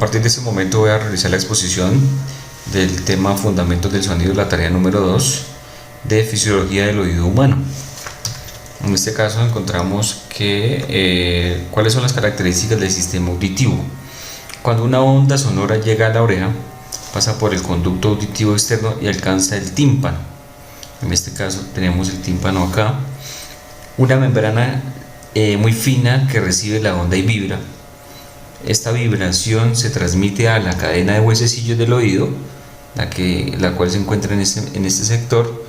partir de este momento voy a realizar la exposición del tema Fundamentos del Sonido, la tarea número 2 de Fisiología del Oído Humano. En este caso encontramos que cuáles son las características del sistema auditivo. Cuando una onda sonora llega a la oreja, pasa por el conducto auditivo externo y alcanza el tímpano. En este caso tenemos el tímpano acá, una membrana muy fina que recibe la onda y vibra. Esta vibración se transmite a la cadena de huesecillos del oído, la cual se encuentra en este sector,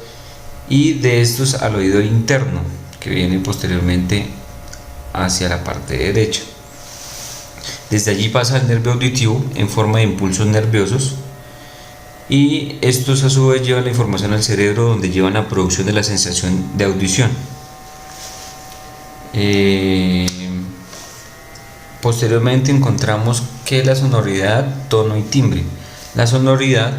y de estos al oído interno, que viene posteriormente hacia la parte derecha. Desde allí pasa al nervio auditivo en forma de impulsos nerviosos, y estos a su vez llevan la información al cerebro, donde llevan la producción de la sensación de audición. Posteriormente encontramos que la sonoridad, tono y timbre. La sonoridad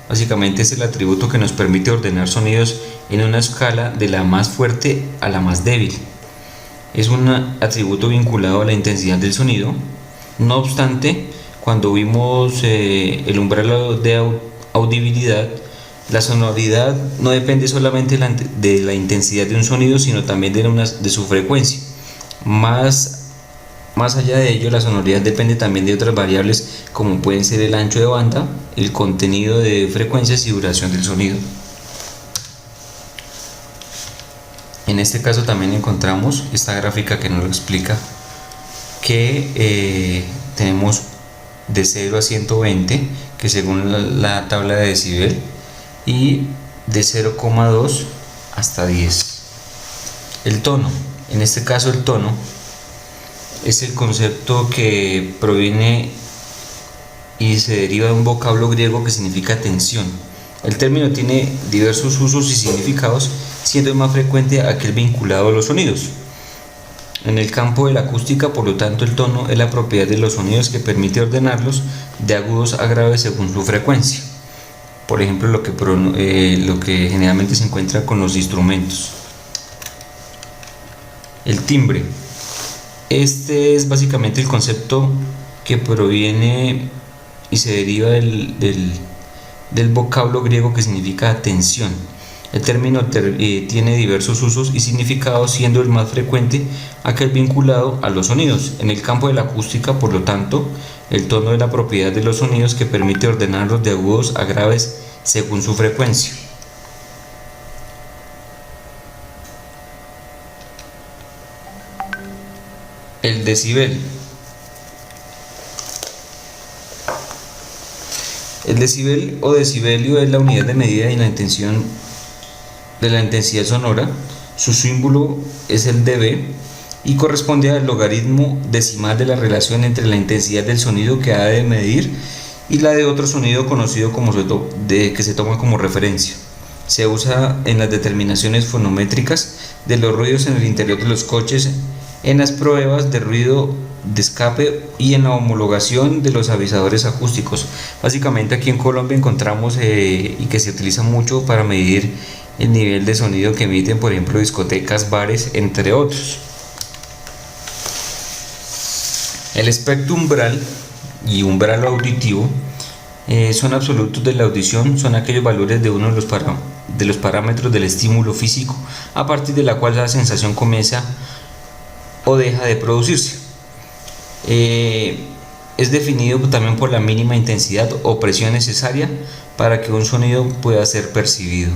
básicamente es el atributo que nos permite ordenar sonidos en una escala de la más fuerte a la más débil. Es un atributo vinculado a la intensidad del sonido. No obstante, cuando vimos el umbral de audibilidad, la sonoridad no depende solamente de la intensidad de un sonido, sino también de su frecuencia. Más allá de ello, la sonoridad depende también de otras variables, como pueden ser el ancho de banda, el contenido de frecuencias y duración del sonido. En este caso también encontramos esta gráfica que nos lo explica, que tenemos de 0 a 120, que según la tabla de decibel, y de 0,2 hasta 10. El tono, en este caso el tono es el concepto que proviene y se deriva de un vocablo griego que significa tensión. El término tiene diversos usos y significados, siendo el más frecuente aquel vinculado a los sonidos. En el campo de la acústica, por lo tanto, el tono es la propiedad de los sonidos que permite ordenarlos de agudos a graves según su frecuencia. Por ejemplo, lo que generalmente se encuentra con los instrumentos. El timbre. Este es básicamente el concepto que proviene y se deriva del vocablo griego que significa tensión. El término tiene diversos usos y significados, siendo el más frecuente aquel vinculado a los sonidos. En el campo de la acústica, por lo tanto, el tono es la propiedad de los sonidos que permite ordenarlos de agudos a graves según su frecuencia. El decibel. El decibel o decibelio es la unidad de medida de la intensidad sonora. Su símbolo es el dB y corresponde al logaritmo decimal de la relación entre la intensidad del sonido que ha de medir y la de otro sonido conocido que se toma como referencia. Se usa en las determinaciones fonométricas de los ruidos en el interior de los coches, en las pruebas de ruido de escape y en la homologación de los avisadores acústicos. Básicamente aquí en Colombia encontramos y que se utiliza mucho para medir el nivel de sonido que emiten, por ejemplo, discotecas, bares, entre otros. El espectro umbral y umbral auditivo son absolutos de la audición, son aquellos valores de uno de los parámetros del estímulo físico, a partir de la cual la sensación comienza o deja de producirse. Es definido también por la mínima intensidad o presión necesaria para que un sonido pueda ser percibido.